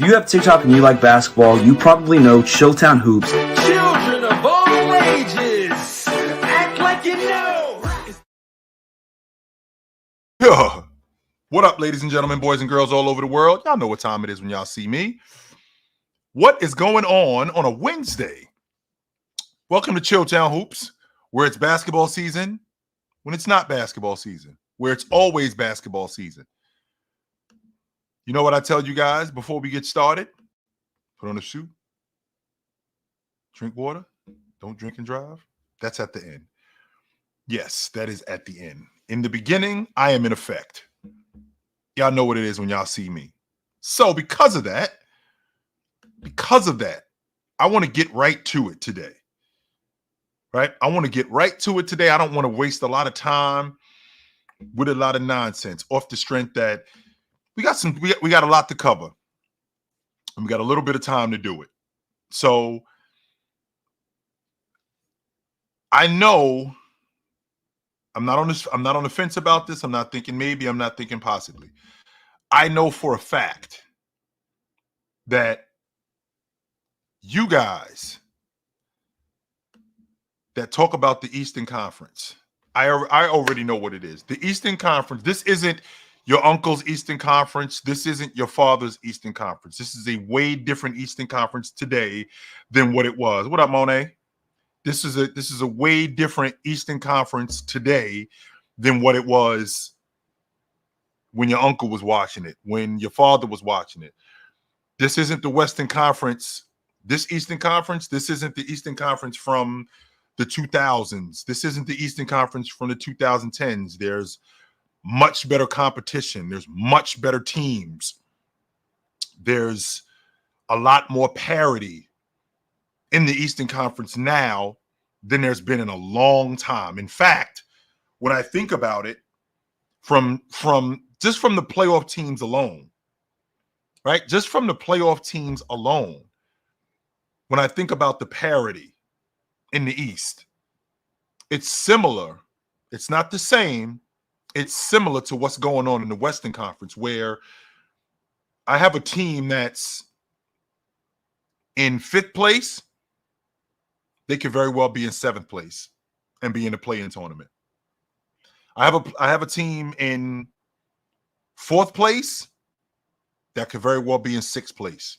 you have TikTok and you like basketball, you probably know Chilltown Hoops. Children of all ages, act like you know. Yeah. What up, ladies and gentlemen, boys and girls all over the world? Y'all know what time it is when y'all see me. What is going on a Wednesday? Welcome to Chilltown Hoops, where it's basketball season, when it's not basketball season, where it's always basketball season. You know what I tell you guys before we get started? Put on a suit, drink water, don't drink and drive. That's at the end. Yes, that is at the end. In the beginning, I am in effect. Y'all know what it is when y'all see me. So because of that, I want to get right to it today. Right? I want to get right to it today. I don't want to waste a lot of time with a lot of nonsense off the strength that we got a lot to cover. And we got a little bit of time to do it. So I know I'm not on the fence about this. I'm not thinking maybe, I'm not thinking possibly. I know for a fact that you guys that talk about the Eastern Conference, I already know what it is. The Eastern Conference, this isn't your uncle's Eastern Conference. This isn't your father's Eastern Conference. This is a way different Eastern Conference today than what it was. What up, Monet? This is a way different Eastern Conference today than what it was when your uncle was watching it, when your father was watching it. This isn't the Western Conference. This Eastern Conference, this isn't the Eastern Conference from the 2000s. This isn't the Eastern Conference from the 2010s. There's much better competition. There's much better teams. There's a lot more parity in the Eastern Conference now than there's been in a long time. In fact, when I think about it, from the playoff teams alone, right? Just from the playoff teams alone, when I think about the parity in the East, it's similar. It's not the same. It's similar to what's going on in the Western Conference, where I have a team that's in 5th place. They could very well be in 7th place and be in the play-in tournament. I have a team in 4th place that could very well be in 6th place.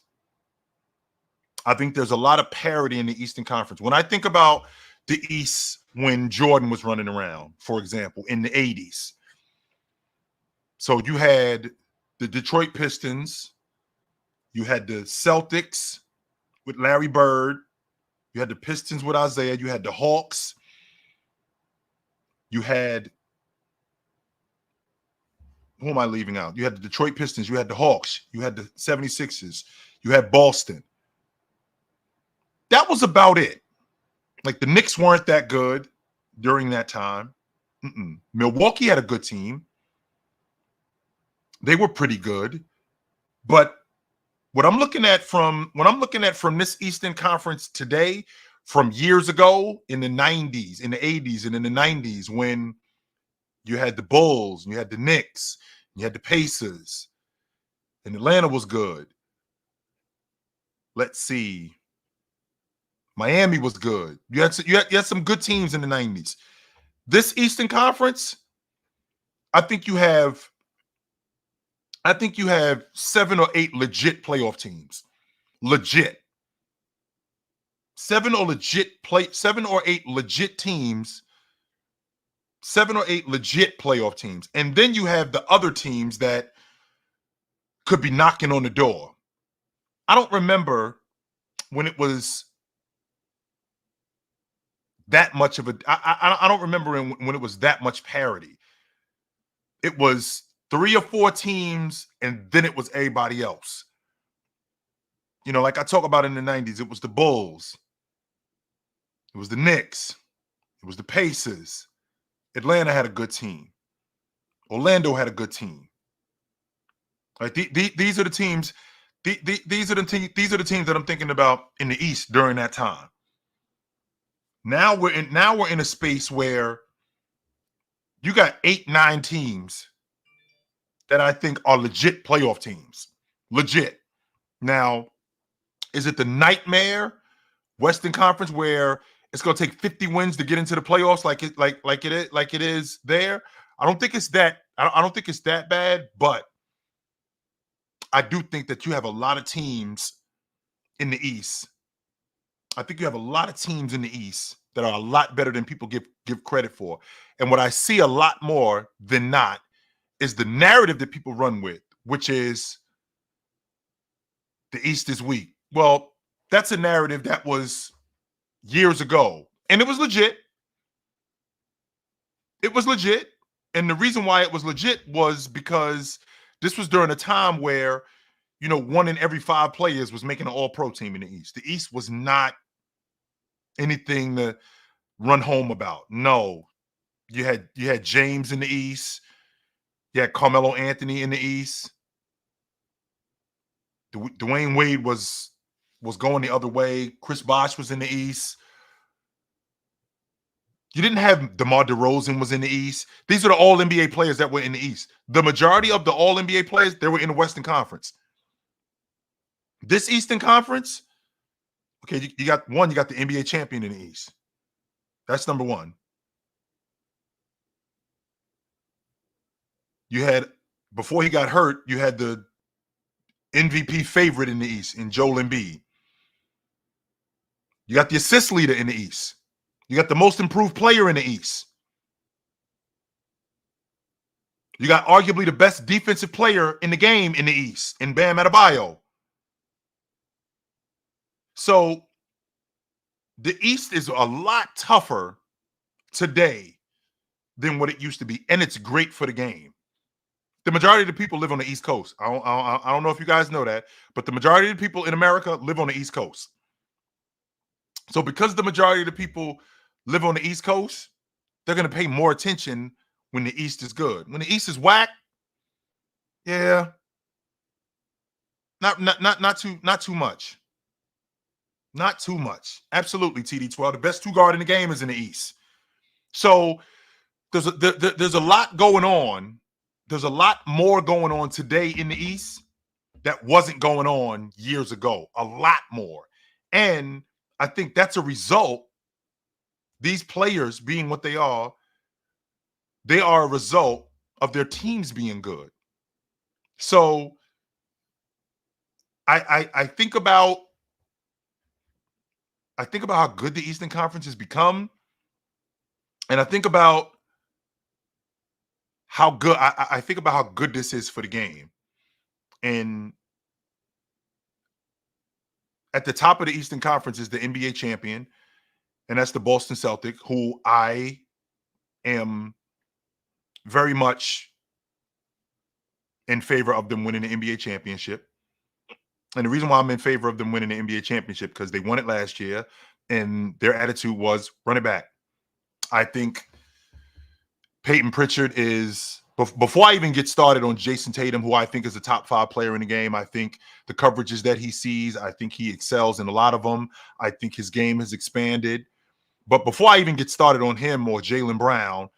I think there's a lot of parity in the Eastern Conference. When I think about the East when Jordan was running around, for example, in the 80s. So you had the Detroit Pistons, you had the Celtics with Larry Bird, you had the Pistons with Isaiah, you had the Hawks, you had, who am I leaving out? You had the Detroit Pistons, you had the Hawks, you had the 76ers, you had Boston. That was about it. Like, the Knicks weren't that good during that time. Milwaukee had a good team. They were pretty good. But what I'm looking at from this Eastern Conference today, from years ago in the 90s, in the 80s, and in the 90s, when you had the Bulls, and you had the Knicks, and you had the Pacers, and Atlanta was good. Let's see. Miami was good. You had some good teams in the 90s. This Eastern Conference, I think you have 7 or 8 legit playoff teams. Legit. 7 or 8 legit teams. 7 or 8 legit playoff teams. And then you have the other teams that could be knocking on the door. I don't remember when it was that much of a I don't remember when it was that much parity. It was 3 or 4 teams, and then it was everybody else. You know, like I talk about in the 90s, it was the Bulls. It was the Knicks. It was the Pacers. Atlanta had a good team. Orlando had a good team. Like these are the teams. These are the teams that I'm thinking about in the East during that time. Now we're in a space where you got 8, 9 teams that I think are legit playoff teams. Legit. Now, is it the nightmare Western Conference where it's going to take 50 wins to get into the playoffs like it is there? I don't think it's that. I don't think it's that bad, but I do think that you have a lot of teams in the East. I think you have a lot of teams in the East that are a lot better than people give credit for. And what I see a lot more than not is the narrative that people run with, which is the East is weak. Well, that's a narrative that was years ago, and it was legit. It was legit. And the reason why it was legit was because this was during a time where, 1 in every 5 players was making an all-pro team in the East. The East was not anything to run home about. No. You had James in the East. You had Carmelo Anthony in the East. Dwayne Wade was going the other way. Chris Bosh was in the East. You didn't have DeMar DeRozan was in the East. These are the all-NBA players that were in the East. The majority of the all-NBA players, they were in the Western Conference. This Eastern Conference, okay, you got the NBA champion in the East. That's number one. You had, before he got hurt, you had the MVP favorite in the East in Joel Embiid. You got the assist leader in the East. You got the most improved player in the East. You got arguably the best defensive player in the game in the East, in Bam Adebayo. So the East is a lot tougher today than what it used to be, and it's great for the game. The majority of the people live on the East Coast. I don't know if you guys know that, but the majority of the people in America live on the East Coast. So because the majority of the people live on the East Coast, they're going to pay more attention when the East is good. When the East is whack, yeah, not too much. Not too much. Absolutely, TD12. The best 2 guard in the game is in the East. So there's a lot going on. There's a lot more going on today in the East that wasn't going on years ago. A lot more. And I think that's a result. These players being what they are a result of their teams being good. So I think about how good the Eastern Conference has become. And I think about how good I think about how good this is for the game. And at the top of the Eastern Conference is the NBA champion, and that's the Boston Celtics, who I am very much in favor of them winning the NBA championship. And the reason why I'm in favor of them winning the NBA championship, because they won it last year, and their attitude was run it back. I think Peyton Pritchard is, before I even get started on Jason Tatum, who I think is a top 5 player in the game, I think the coverages that he sees, I think he excels in a lot of them. I think his game has expanded. But before I even get started on him or Jaylen Brown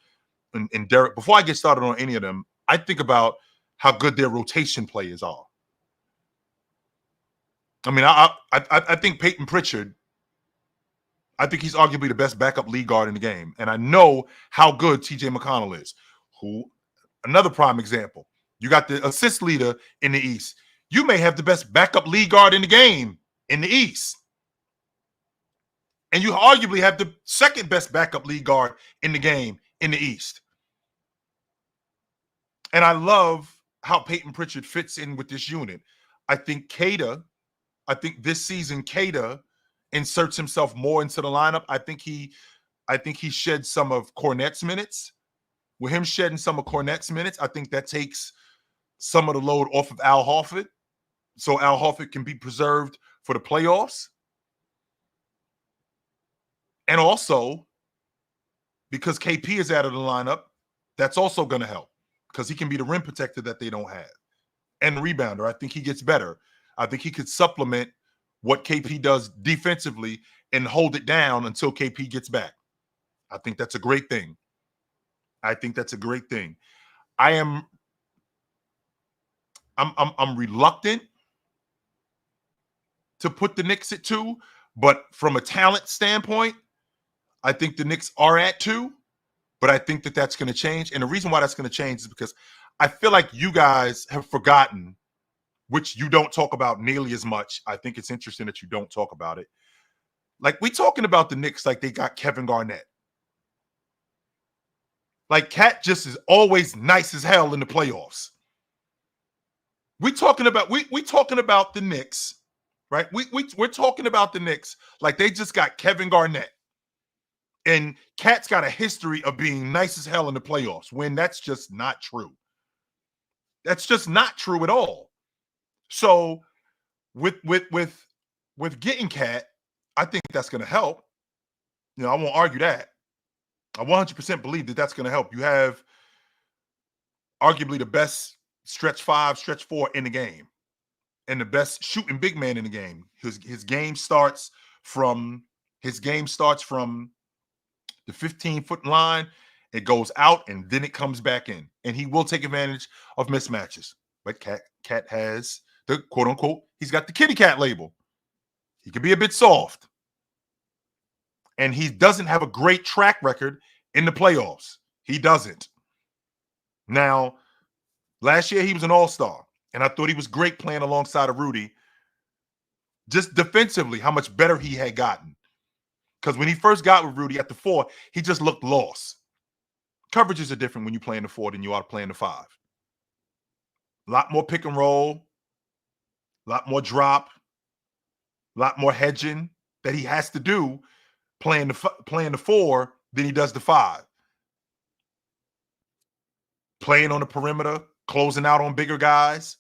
and Derek, before I get started on any of them, I think about how good their rotation players are. I mean, I think Peyton Pritchard, I think he's arguably the best backup lead guard in the game. And I know how good TJ McConnell is, who, another prime example. You got the assist leader in the East. You may have the best backup lead guard in the game in the East. And you arguably have the second best backup lead guard in the game in the East. And I love how Peyton Pritchard fits in with this unit. I think this season, Kata inserts himself more into the lineup. I think he shed some of Cornette's minutes. With him shedding some of Cornette's minutes, I think that takes some of the load off of Al Horford, so Al Horford can be preserved for the playoffs. And also, because KP is out of the lineup, that's also going to help, because he can be the rim protector that they don't have. And rebounder, I think he gets better. I think he could supplement what KP does defensively and hold it down until KP gets back. I think that's a great thing. I'm reluctant to put the Knicks at 2, but from a talent standpoint, I think the Knicks are at 2, but I think that that's going to change. And the reason why that's going to change is because I feel like you guys have forgotten, which you don't talk about nearly as much. I think it's interesting that you don't talk about it. Like, we talking about the Knicks like they got Kevin Garnett. Like, Cat just is always nice as hell in the playoffs. We talking about the Knicks, right? We're talking about the Knicks like they just got Kevin Garnett. And Cat's got a history of being nice as hell in the playoffs, when that's just not true. That's just not true at all. So with getting Cat, I think that's going to help. You know, I won't argue that. I 100% believe that that's going to help. You have arguably the best stretch 5, stretch 4 in the game, and the best shooting big man in the game. His game starts from the 15-foot line. It goes out and then it comes back in, and he will take advantage of mismatches. But Cat has the quote unquote, he's got the kitty cat label. He can be a bit soft. And he doesn't have a great track record in the playoffs. He doesn't. Now, last year he was an all-star, and I thought he was great playing alongside of Rudy. Just defensively, how much better he had gotten. Because when he first got with Rudy at the 4, he just looked lost. Coverages are different when you play in the 4 than you are playing the 5. A lot more pick and roll, a lot more drop, a lot more hedging that he has to do playing the 4 than he does the 5. Playing on the perimeter, closing out on bigger guys,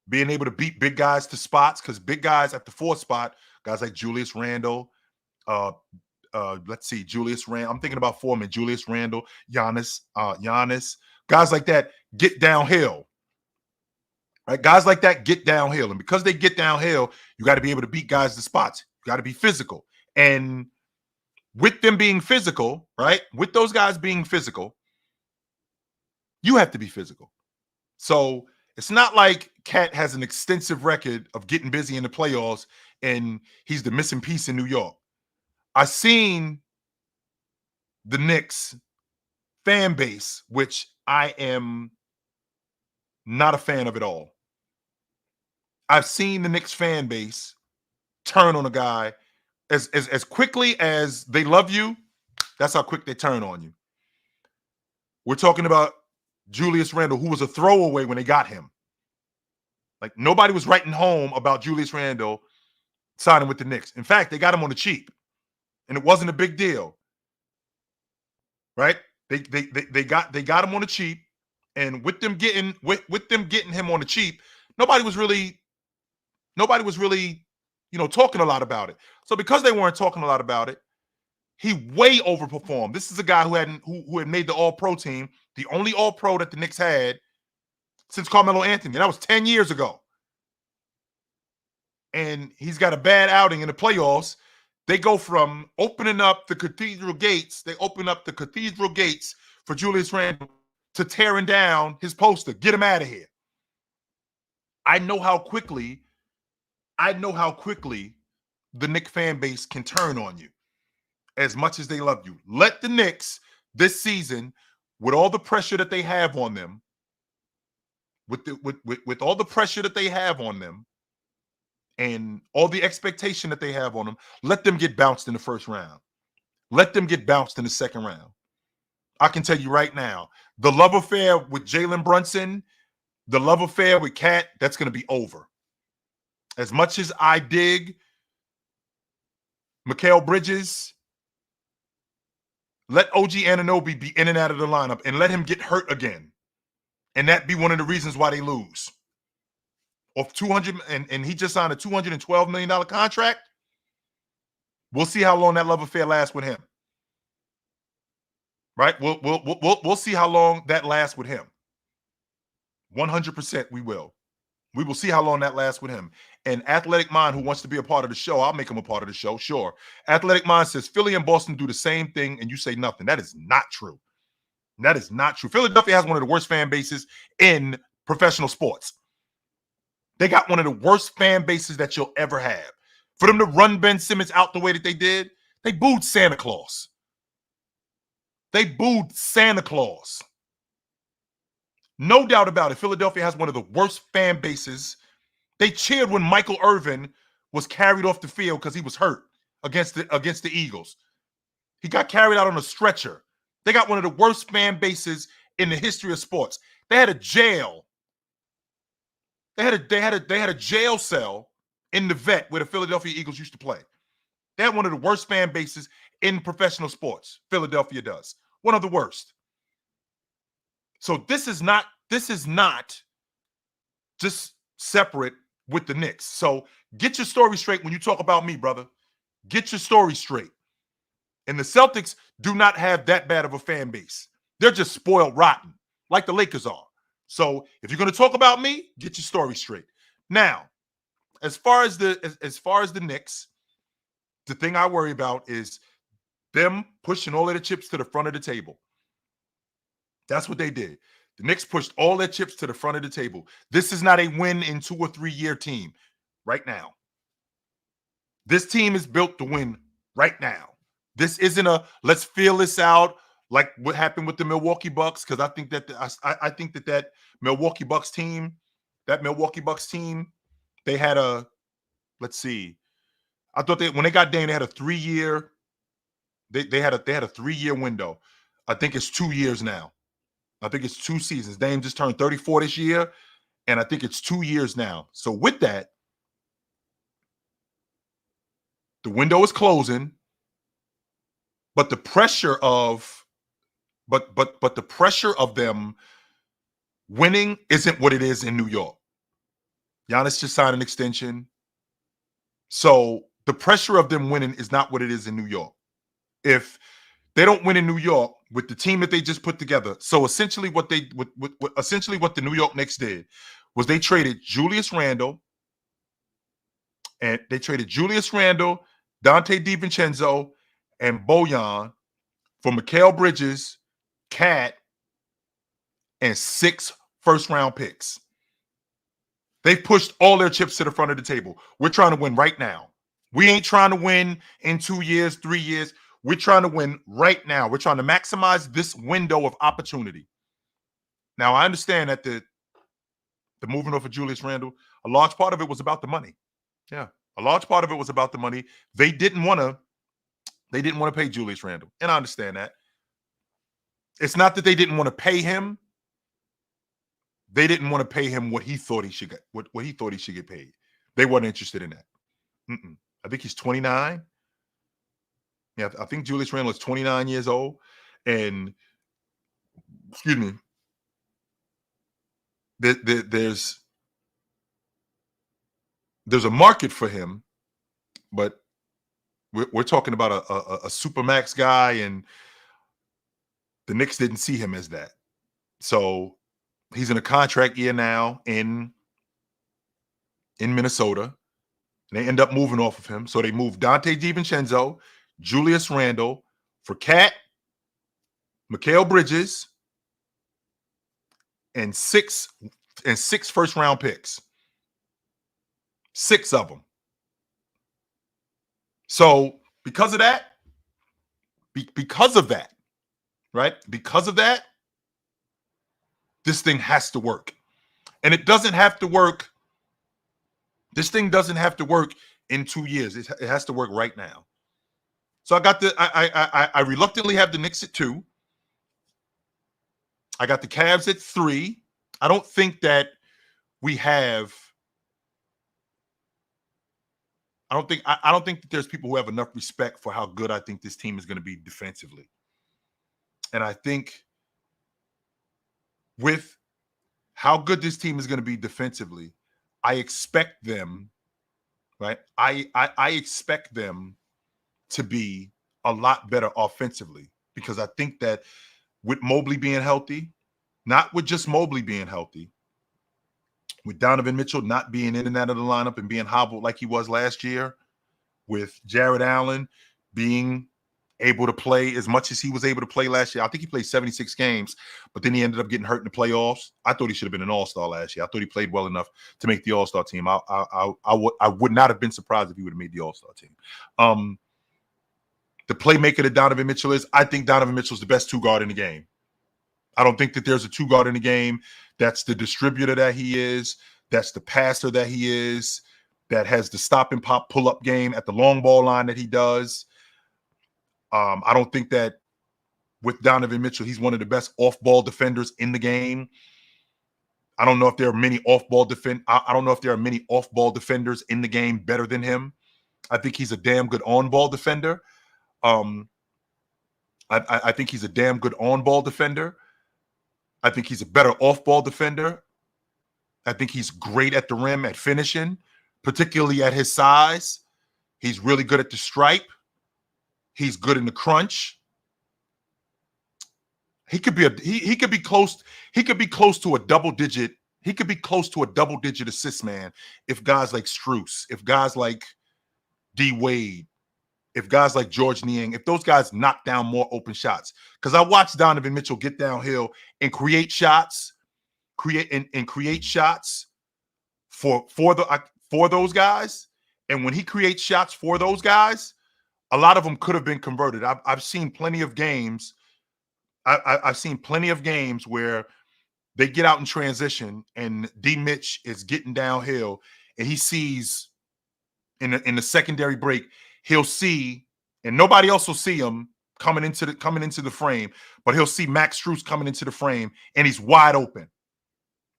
being able to beat big guys to spots, because big guys at the 4 spot, guys like Julius Randle, Julius Randle. I'm thinking about Foreman, Julius Randle, Giannis, guys like that get downhill. Right? Guys like that get downhill. And because they get downhill, you got to be able to beat guys to spots. You got to be physical. And with them being physical, right? With those guys being physical, you have to be physical. So it's not like Cat has an extensive record of getting busy in the playoffs and he's the missing piece in New York. I've seen the Knicks fan base, which I am not a fan of at all. I've seen the Knicks fan base turn on a guy as quickly as they love you. That's how quick they turn on you. We're talking about Julius Randle, who was a throwaway when they got him. Like, nobody was writing home about Julius Randle signing with the Knicks. In fact, they got him on the cheap, and it wasn't a big deal. Right? They got him on the cheap, and with them getting him on the cheap, nobody was really, talking a lot about it. So because they weren't talking a lot about it, he way overperformed. This is a guy who had made the All-Pro team, the only All-Pro that the Knicks had since Carmelo Anthony. That was 10 years ago. And he's got a bad outing in the playoffs. They go from opening up the cathedral gates. They open up the cathedral gates for Julius Randle to tearing down his poster. Get him out of here. I know how quickly the Knicks fan base can turn on you as much as they love you. Let the Knicks this season, with all the pressure that they have on them, with all the pressure that they have on them and all the expectation that they have on them, let them get bounced in the first round. Let them get bounced in the second round. I can tell you right now, the love affair with Jalen Brunson, the love affair with Cat, that's going to be over. As much as I dig Mikal Bridges, let OG Anunoby be in and out of the lineup and let him get hurt again. And that be one of the reasons why they lose. Of 200, and he just signed a $212 million contract. We'll see how long that love affair lasts with him. Right? We'll see how long that lasts with him. 100% we will. We will see how long that lasts with him. And Athletic Mind, who wants to be a part of the show, I'll make him a part of the show, sure. Athletic Mind says Philly and Boston do the same thing, and you say nothing. That is not true. That is not true. Philadelphia has one of the worst fan bases in professional sports. They got one of the worst fan bases that you'll ever have. For them to run Ben Simmons out the way that they did, they booed Santa Claus. They booed Santa Claus. No doubt about it. Philadelphia has one of the worst fan bases. They cheered when Michael Irvin was carried off the field because he was hurt against the Eagles. He got carried out on a stretcher. They got one of the worst fan bases in the history of sports. They had a jail. They had a jail cell in the vet where the Philadelphia Eagles used to play. They had one of the worst fan bases in professional sports. Philadelphia does. One of the worst. So this is not just separate with the Knicks. So get your story straight when you talk about me, brother. Get your story straight. And the Celtics do not have that bad of a fan base. They're just spoiled rotten, like the Lakers are. So if you're going to talk about me, get your story straight. Now, as far as the Knicks, the thing I worry about is them pushing all of the chips to the front of the table. That's what they did. The Knicks pushed all their chips to the front of the table. This is not a win in 2 or 3 year team right now. This team is built to win right now. This isn't a let's feel this out like what happened with the Milwaukee Bucks, because I think that that Milwaukee Bucks team, they had a, let's see, I thought when they got Dame, they had a 3-year. They had a 3-year window. I think it's 2 years now. I think it's 2 seasons. Dame just turned 34 this year, and I think it's 2 years now. So with that, the window is closing, but the pressure of the pressure of them winning isn't what it is in New York. Giannis just signed an extension. So the pressure of them winning is not what it is in New York. If they don't win in New York with the team that they just put together, so essentially what the New York Knicks did was they traded Julius Randle, Dante DiVincenzo, and Bojan for Mikal Bridges, Cat, and 6 first-round picks. They've pushed all their chips to the front of the table. We're trying to win right now. We ain't trying to win in 2 years, 3 years. We're trying to win right now. We're trying to maximize this window of opportunity. Now, I understand that the moving off of Julius Randle, a large part of it was about the money. Yeah, a large part of it was about the money. They didn't want to pay Julius Randle, and I understand that. It's not that they didn't want to pay him. They didn't want to pay him what he thought he should get, what he thought he should get paid. They weren't interested in that. I think he's 29. Yeah, I think Julius Randle is 29 years old. And, excuse me, there's a market for him, but we're talking about a supermax guy, and the Knicks didn't see him as that. So he's in a contract year now in Minnesota. And they end up moving off of him. So they moved Dante DiVincenzo, Julius Randle for Cat, Mikal Bridges, and six first-round picks. 6 of them. So because of that, right? Because of that, this thing has to work. And it doesn't have to work. This thing doesn't have to work in 2 years. It has to work right now. So I reluctantly have the Knicks at 2. I got the Cavs at 3. I don't think that we have. I don't think that there's people who have enough respect for how good I think this team is going to be defensively. And I think with how good this team is going to be defensively, I expect them, right? I expect them to be a lot better offensively, because I think that with Mobley being healthy, not with just Mobley being healthy, with Donovan Mitchell not being in and out of the lineup and being hobbled like he was last year, with Jared Allen being able to play as much as he was able to play last year. I think he played 76 games, but then he ended up getting hurt in the playoffs. I thought he should have been an all-star last year. I thought he played well enough to make the all-star team. I would not have been surprised if he would have made the all-star team. The playmaker that Donovan Mitchell is, I think Donovan Mitchell is the best two guard in the game. I don't think that there's a two guard in the game that's the distributor that he is, that's the passer that he is, that has the stop and pop pull up game at the long ball line that he does. I don't think that with Donovan Mitchell, he's one of the best off ball defenders in the game. I don't know if there are many off ball I don't know if there are many off ball defenders in the game better than him. I think he's a damn good on ball defender. I think he's a damn good on ball defender. I think he's a better off ball defender. I think he's great at the rim at finishing, particularly at his size. He's really good at the stripe. He's good in the crunch. He could be close to a double digit. He could be close to a double digit assist man if guys like Strus, if guys like D Wade, if guys like George Niang, if those guys knock down more open shots. Because I watched Donovan Mitchell get downhill and create shots, create shots for those guys. And when he creates shots for those guys, a lot of them could have been converted. I've seen plenty of games. I've seen plenty of games where they get out in transition and D Mitch is getting downhill and he sees in the secondary break, he'll see, and nobody else will see him coming into the frame, but he'll see Max Strus coming into the frame and he's wide open,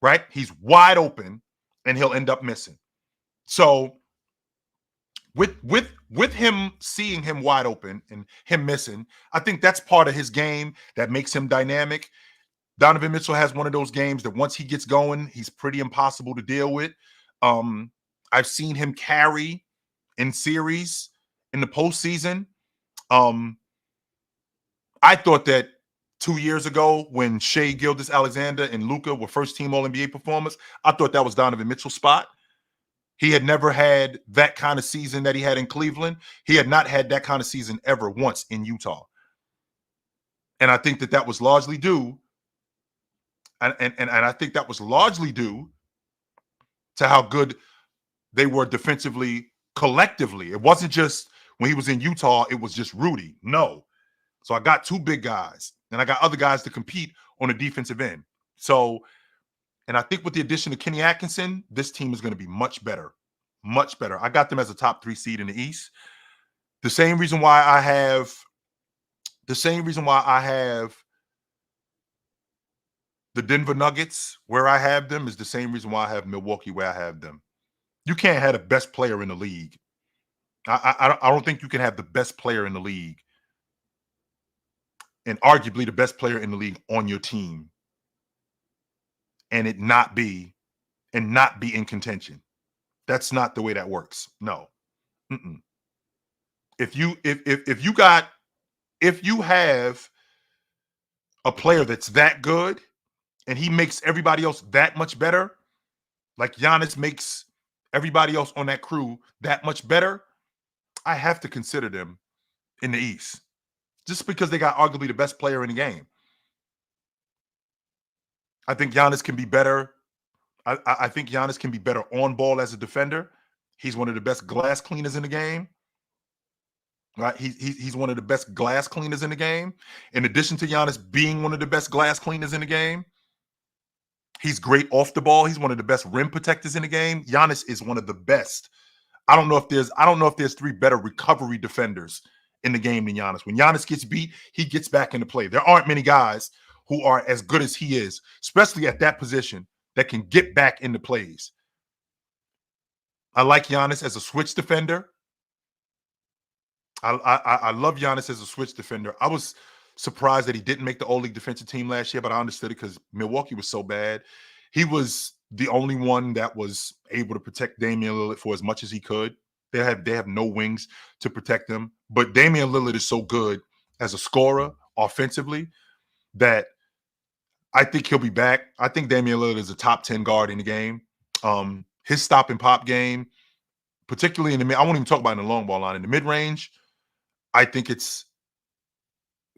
right? He's wide open and he'll end up missing. So with him seeing him wide open and him missing, I think that's part of his game that makes him dynamic. Donovan Mitchell has one of those games that once he gets going, he's pretty impossible to deal with. I've seen him carry in series in the postseason. I thought that 2 years ago when Shai Gilgeous-Alexander and Luka were first-team All-NBA performers, I thought that was Donovan Mitchell's spot. He had never had that kind of season that he had in Cleveland. He had not had that kind of season ever once in Utah. And I think that was largely due, and I think that was largely due to how good they were defensively collectively. It wasn't just when he was in Utah, it was just Rudy. No. So I got two big guys, and I got other guys to compete on the defensive end. So, and I think with the addition of Kenny Atkinson, this team is going to be much better. Much better. I got them as a top 3 seed in the East. The same reason why I have the Denver Nuggets where I have them is the same reason why I have Milwaukee where I have them. You can't have the best player in the league. I don't think you can have the best player in the league and arguably the best player in the league on your team and not be in contention. That's not the way that works. No. Mm-mm. If you have a player that's that good and he makes everybody else that much better, like Giannis makes everybody else on that crew that much better, I have to consider them in the East just because they got arguably the best player in the game. I think Giannis can be better. I think Giannis can be better on ball as a defender. He's one of the best glass cleaners in the game. Right? He's one of the best glass cleaners in the game. In addition to Giannis being one of the best glass cleaners in the game, he's great off the ball. He's one of the best rim protectors in the game. Giannis is one of the best. I don't know if there's 3 better recovery defenders in the game than Giannis. When Giannis gets beat, he gets back into play. There aren't many guys who are as good as he is, especially at that position, that can get back into plays. I like Giannis as a switch defender. I love Giannis as a switch defender. I was surprised that he didn't make the All-League defensive team last year, but I understood it because Milwaukee was so bad. He was the only one that was able to protect Damian Lillard for as much as he could. They have no wings to protect him, but Damian Lillard is so good as a scorer offensively that I think he'll be back. I think Damian Lillard is a top 10 guard in the game. His stop and pop game, particularly in the mid, I won't even talk about in the long ball line. In the mid range, I think it's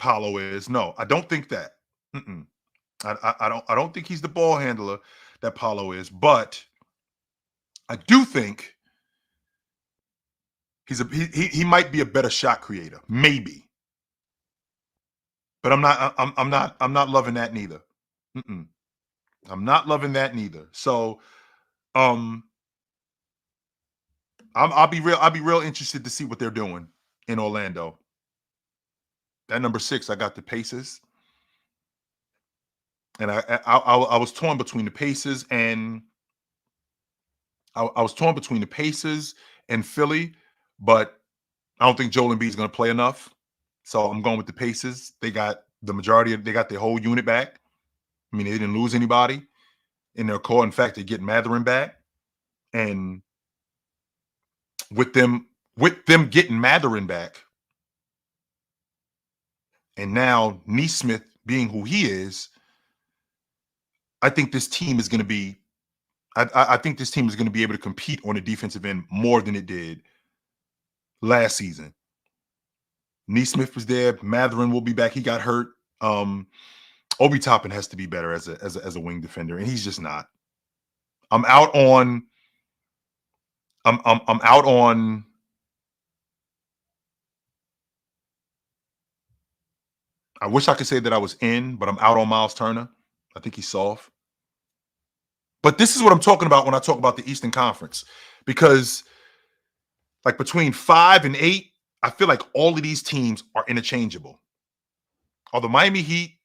Paolo is. No, I don't think that. Mm-mm. I don't think he's the ball handler that Paolo is, but I do think he might be a better shot creator, maybe. But I'm not loving that neither. Mm-mm. I'm not loving that neither. So um I'll be real interested to see what they're doing in Orlando. At number 6, I got the Pacers. And I was torn between the Pacers and I was torn between the Pacers and Philly, but I don't think Joel Embiid is going to play enough. So I'm going with the Pacers. They got they got their whole unit back. I mean, they didn't lose anybody in their core. In fact, they get Matherin back. And with them getting Matherin back, and now Neesmith being who he is, I think this team is going to be I think this team is going to be able to compete on the defensive end more than it did last season. Neesmith was there. Matherin will be back. He got hurt. Obi Toppin has to be better as a wing defender, and he's just not. I'm out on. I'm out on. I wish I could say that I was in, but I'm out on Miles Turner. I think he's soft. But this is what I'm talking about when I talk about the Eastern Conference, because like between 5 and 8, I feel like all of these teams are interchangeable. Are the Miami Heat,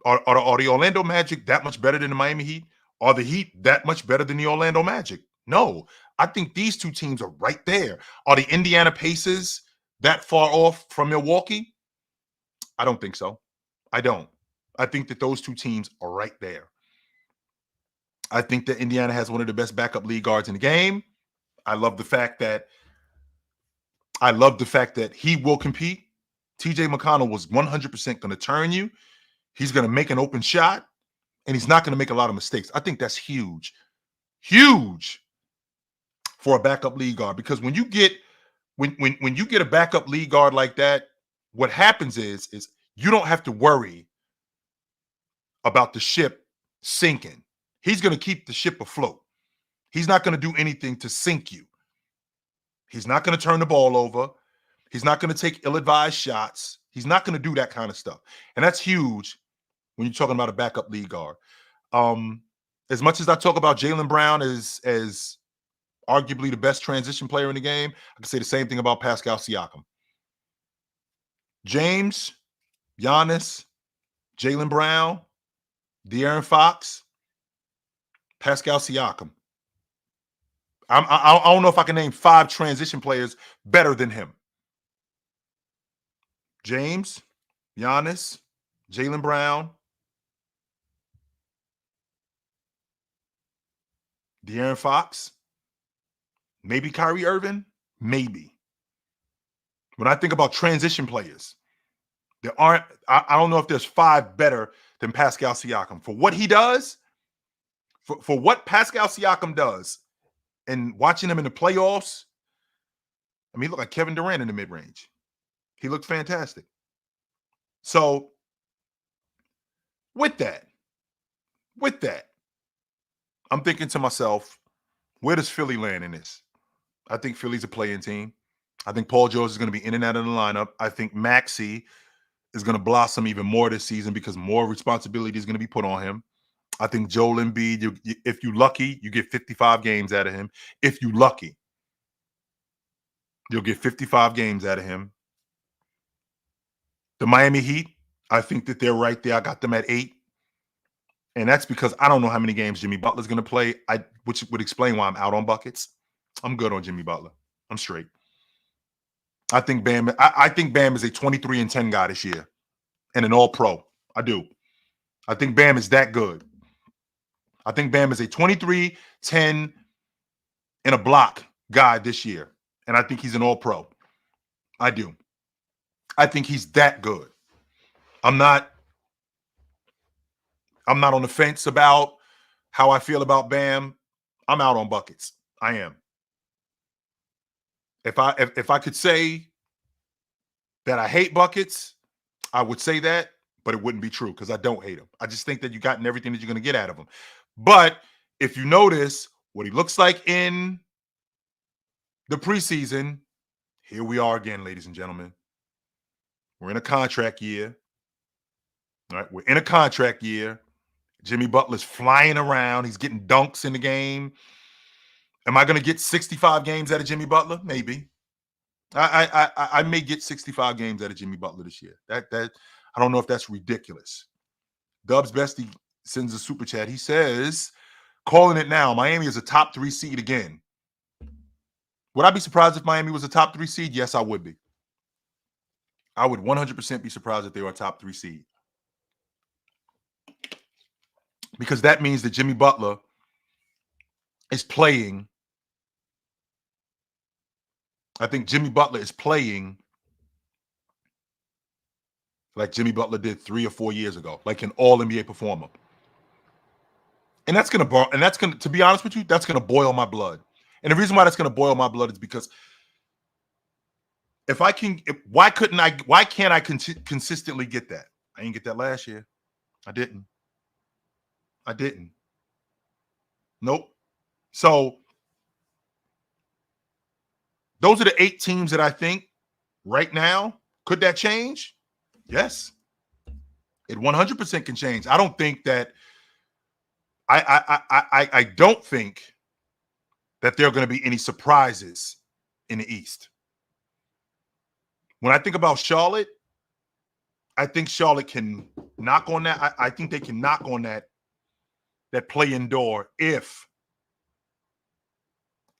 are the Orlando Magic that much better than the Miami Heat? Are the Heat that much better than the Orlando Magic? No. I think these two teams are right there. Are the Indiana Pacers that far off from Milwaukee? I don't think so. I don't. I think that those two teams are right there. I think that Indiana has one of the best backup lead guards in the game. I love the fact that he will compete. TJ McConnell was 100% going to turn you. He's going to make an open shot, and he's not going to make a lot of mistakes. I think that's huge. Huge for a backup lead guard, because when you get a backup lead guard like that, what happens is you don't have to worry about the ship sinking. He's going to keep the ship afloat. He's not going to do anything to sink you. He's not going to turn the ball over. He's not going to take ill-advised shots. He's not going to do that kind of stuff. And that's huge when you're talking about a backup lead guard. As much as I talk about Jaylen Brown as arguably the best transition player in the game, I can say the same thing about Pascal Siakam. James, Giannis, Jaylen Brown, De'Aaron Fox, Pascal Siakam. I don't know if I can name 5 transition players better than him. James, Giannis, Jaylen Brown, De'Aaron Fox, maybe Kyrie Irving, maybe. When I think about transition players, there aren't. I don't know if there's 5 better than Pascal Siakam for what he does. For what Pascal Siakam does, and watching him in the playoffs, I mean, he looked like Kevin Durant in the mid-range. He looked fantastic. So, with that, I'm thinking to myself, where does Philly land in this? I think Philly's a play-in team. I think Paul George is going to be in and out of the lineup. I think Maxey is going to blossom even more this season because more responsibility is going to be put on him. I think Joel Embiid, if you're lucky, you get 55 games out of him. If you're lucky, you'll get 55 games out of him. The Miami Heat, I think that they're right there. I got them at 8. And that's because I don't know how many games Jimmy Butler's going to play, which would explain why I'm out on buckets. I'm good on Jimmy Butler. I'm straight. I think Bam is a 23-10 guy this year and an all-pro. I do. I think Bam is that good. I think Bam is a 23, 10, and a block guy this year. And I think he's an all-pro. I do. I think he's that good. I'm not on the fence about how I feel about Bam. I'm out on buckets. I am. If I could say that I hate buckets, I would say that, but it wouldn't be true because I don't hate him. I just think that you gotten everything that you're going to get out of him. But if you notice what he looks like in the preseason, here we are again, ladies and gentlemen. We're in a contract year. All right, we're in a contract year. Jimmy Butler's flying around. He's getting dunks in the game. Am I going to get 65 games out of Jimmy Butler? Maybe. I may get 65 games out of Jimmy Butler this year. That I don't know if that's ridiculous. Dubs Bestie sends a super chat. He says, calling it now, Miami is a top 3 seed again. Would I be surprised if Miami was a top 3 seed? Yes, I would be. I would 100% be surprised if they were a top 3 seed. Because that means that Jimmy Butler is playing. I think Jimmy Butler is playing like Jimmy Butler did 3 or 4 years ago, like an all-NBA performer. And that's going to be honest with you, that's going to boil my blood. And the reason why that's going to boil my blood is because why can't I consistently get that? I didn't get that last year. I didn't. Nope. So those are the 8 teams that I think right now. Could that change? Yes. It 100% can change. I don't think that I don't think that there are going to be any surprises in the East. When I think about Charlotte, I think Charlotte can knock on that. I think they can knock on that play-in door if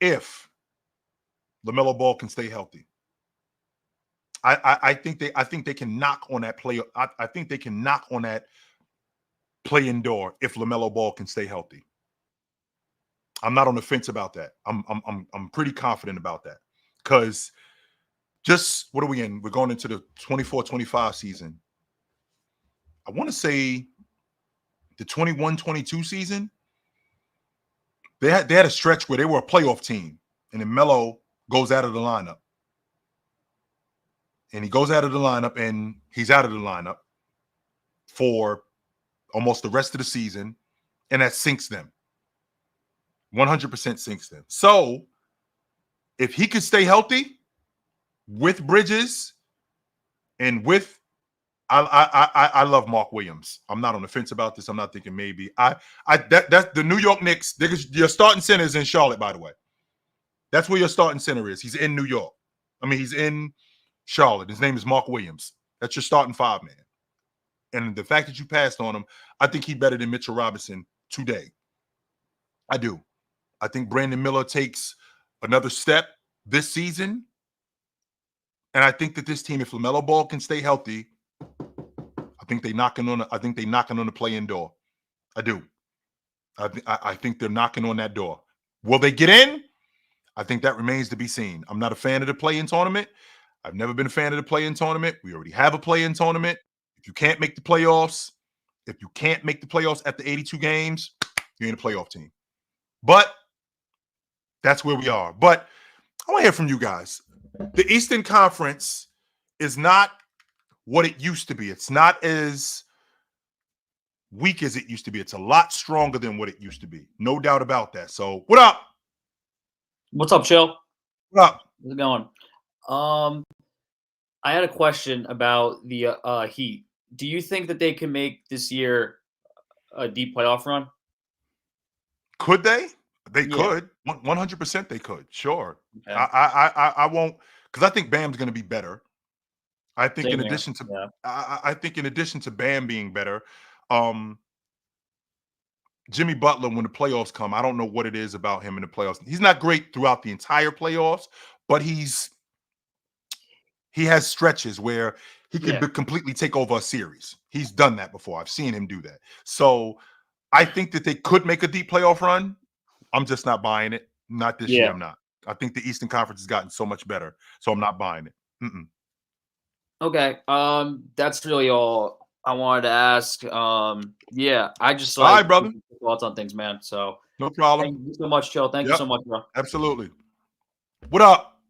LaMelo Ball can stay healthy. I think they can knock on that play. I think they can knock on that play-in door if LaMelo Ball can stay healthy. I'm not on the fence about that. I'm pretty confident about that. Because just what are we in? We're going into the 24-25 season. I want to say the 21-22 season. They had a stretch where they were a playoff team, and then Melo goes out of the lineup. And he goes out of the lineup, and he's out of the lineup for almost the rest of the season, and that sinks them. 100% sinks them. So if he could stay healthy with Bridges and with I love Mark Williams. I'm not on the fence about this. I'm not thinking maybe. That's the New York Knicks. Your starting center is in Charlotte, by the way. That's where your starting center is. He's in New York. I mean, he's in Charlotte. His name is Mark Williams. That's your starting 5-man. And the fact that you passed on him, I think he's better than Mitchell Robinson today. I do. I think Brandon Miller takes another step this season. And I think that this team, if LaMelo Ball can stay healthy, I think they're knocking on the play-in door. I do. I think they're knocking on that door. Will they get in? I think that remains to be seen. I'm not a fan of the play-in tournament. I've never been a fan of the play-in tournament. We already have a play-in tournament. If you can't make the playoffs after 82 games, you ain't a playoff team. But that's where we are. But I want to hear from you guys. The Eastern Conference is not what it used to be. It's not as weak as it used to be. It's a lot stronger than what it used to be. No doubt about that. So, what up? What's up, Chill? What up? How's it going? I had a question about the Heat. Do you think that they can make this year a deep playoff run? Could they? They could. 100% they could. Sure. Okay. I won't, because I think Bam's going to be better. I think Same in here. addition to Yeah. I think in addition to Bam being better, Jimmy Butler, when the playoffs come, I don't know what it is about him in the playoffs. He's not great throughout the entire playoffs, but he has stretches where he can completely take over a series. He's done that before. I've seen him do that. So I think that they could make a deep playoff run. I'm just not buying it. Not this year, I'm not. I think the Eastern Conference has gotten so much better, so I'm not buying it. Okay. That's really all I wanted to ask. I just All right, brother. thoughts on things, man. So No problem. thank you so much, Chill. Thank you so much, bro. Absolutely. What up?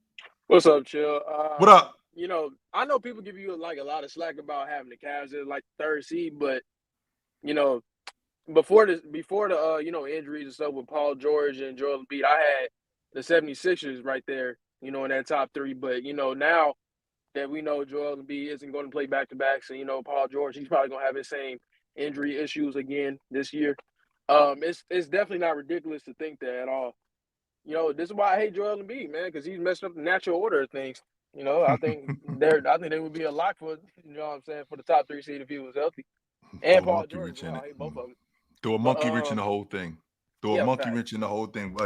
What's up, Chill? What up? I know people give you like a lot of slack about having the Cavs as like the third seed, but before the injuries and stuff with Paul George and Joel Embiid, I had the 76ers right there, in that top three. But now that we know Joel Embiid isn't going to play back-to-backs, and Paul George, he's probably going to have his same injury issues again this year. It's definitely not ridiculous to think that at all. This is why I hate Joel Embiid, man, because he's messed up the natural order of things. I think they would be a lock for for the top three seed if he was healthy. And Paul George, I hate both of them. Throw a monkey wrench in the whole thing. Wrench in the whole thing.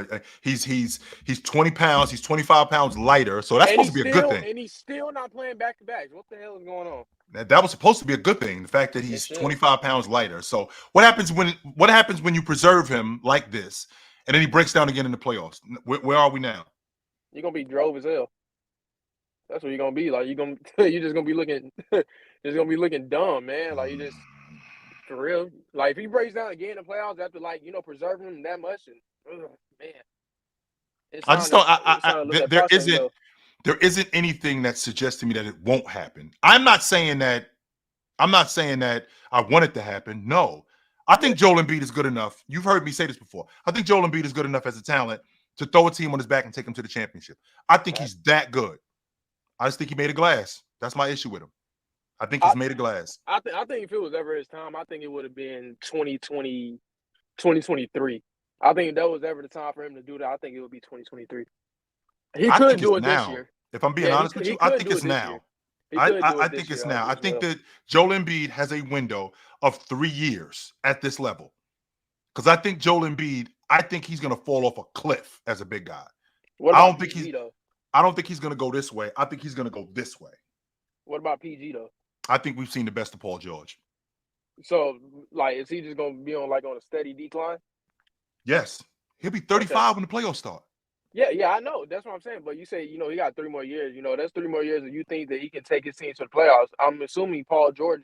He's 20 pounds. He's 25 pounds lighter. So that's supposed to be a good thing. And he's still not playing back to backs. What the hell is going on? That was supposed to be a good thing. The fact that he's 25 pounds lighter. So what happens when you preserve him like this, and then he breaks down again in the playoffs? Where are we now? You're gonna be drove as hell. That's what you're gonna be like. You're just gonna be looking dumb, man. Like you just. For real, like if he breaks down again in the playoffs after preserving him that much, and man, I just don't. There isn't anything that suggests to me that it won't happen. I'm not saying that I want it to happen. No, I think Joel Embiid is good enough. You've heard me say this before. I think Joel Embiid is good enough as a talent to throw a team on his back and take him to the championship. I think he's that good. I just think he made of glass. That's my issue with him. I think he's made of glass. I think if it was ever his time, I think it would have been 2020, 2023. I think if that was ever the time for him to do that, I think it would be 2023. He could do it now. This year. If I'm being honest with you, I think it's now. I think it's now. I think that Joel Embiid has a window of 3 years at this level. Because I think Joel Embiid, I think he's going to fall off a cliff as a big guy. I don't think he's going to go this way. I think he's going to go this way. What about PG though? I think we've seen the best of Paul George. So, is he just going to be on a steady decline? Yes. He'll be 35 when the playoffs start. Yeah, I know. That's what I'm saying. But you say, he got 3 more years. That's 3 more years that you think that he can take his team to the playoffs. I'm assuming Paul George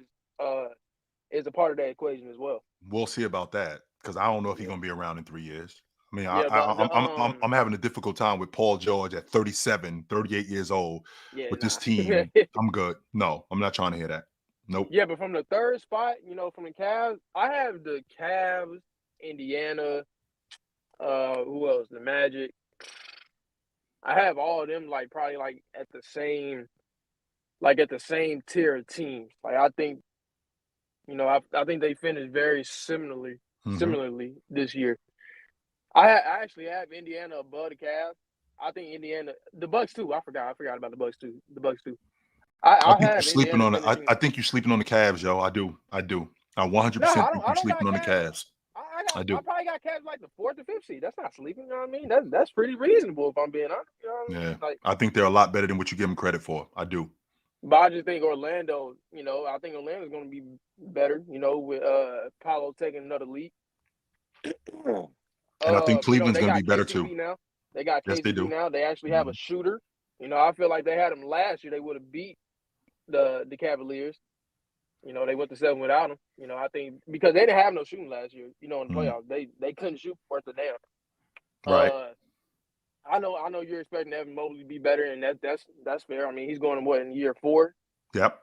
is a part of that equation as well. We'll see about that because I don't know if he's going to be around in 3 years. I mean, I'm having a difficult time with Paul George at 37, 38 years old with this team. I'm good. No, I'm not trying to hear that. Nope. Yeah, but from the third spot, from the Cavs, I have the Cavs, Indiana, who else? The Magic. I have all of them probably at the same tier of teams. I think, I think they finished very similarly this year. I actually have Indiana above the Cavs. I think Indiana, the Bucks too. I forgot about the Bucks too. I think you're sleeping on it. I think you're sleeping on the Cavs, Joe. I do. I 100% think you're sleeping on the Cavs. I do. I probably got Cavs the 4th or 5th seed. That's not sleeping. You know what I mean? That's pretty reasonable if I'm being honest. You know what I mean? I think they're a lot better than what you give them credit for. I do. But I just think Orlando. I think Orlando's going to be better. With Paolo taking another leap. And I think Cleveland's going to be better too. Now. They got KCP now. They actually have a shooter. I feel like they had him last year. They would have beat the Cavaliers. They went to 7 without him. I think because they didn't have no shooting last year. In the playoffs, they couldn't shoot worth a damn. Right. I know you're expecting Evan Mobley to be better, and that's fair. I mean, he's going in year 4. Yep.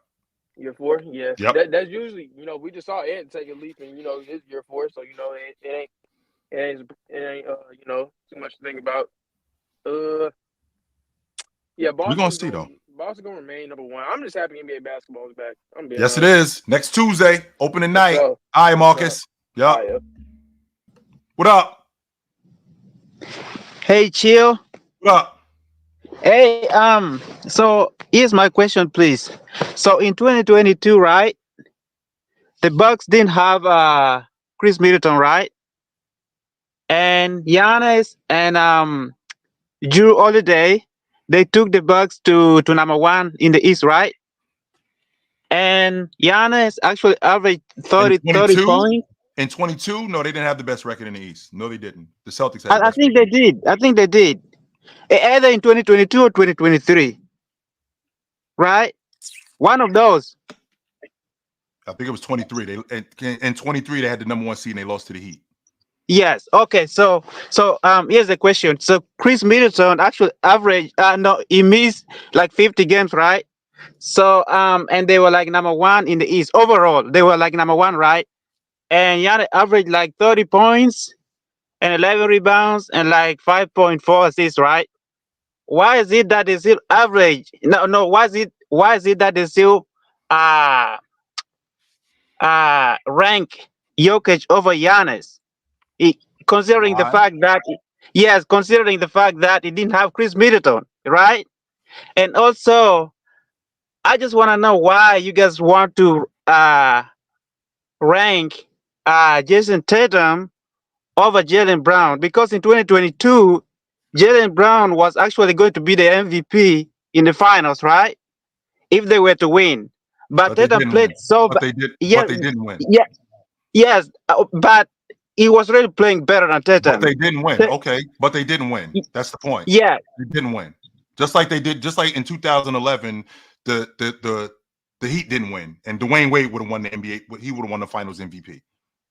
Year 4, yeah. Yep. That's usually we just saw Ed take a leap in his year 4, so it ain't too much to think about. Yeah, Boston. We're gonna see though. Boston gonna remain number 1. I'm just happy NBA basketball is back. Yes, it is. Next Tuesday, opening night. All right, Marcus. Yep. What up? Hey, Chill. What up? Hey, so here's my question, please. So in 2022, right? The Bucks didn't have Chris Middleton, right? And Giannis and Drew Holiday, they took the Bucks to number 1 in the East, right? And Giannis actually averaged 30 points. In 22, no, they didn't have the best record in the East. No, they didn't. The Celtics had I think they did. Either in 2022 or 2023. Right? One of those. I think it was 23. In 23, they had the number 1 seed and they lost to the Heat. Yes. Okay. So here's the question. So Chris Middleton actually averaged he missed 50 games, right? So and they were like number one in the East overall. They were like number one, right? And Giannis averaged like 30 points and 11 rebounds and like 5.4 assists, right? Why is it that they still average? No. Why is it that they still uh rank Jokic over Giannis? He- considering the Why? fact that yes, considering the fact that he didn't have Chris Middleton, right? And also, I just want to know why you guys want to rank Jason Tatum over Jalen Brown, because in 2022, Jalen Brown was actually going to be the MVP in the finals, right? If they were to win, but But they Tatum didn't played win. so But bad. they did. Yeah, But they didn't win. yeah, yes, but he was really playing better than But Tatum. they didn't win. Okay. But they didn't win. That's the point. Yeah, They didn't win. Just like they did. Just like in 2011, the Heat didn't win, and Dwayne Wade would have won the NBA. He would have won the Finals MVP.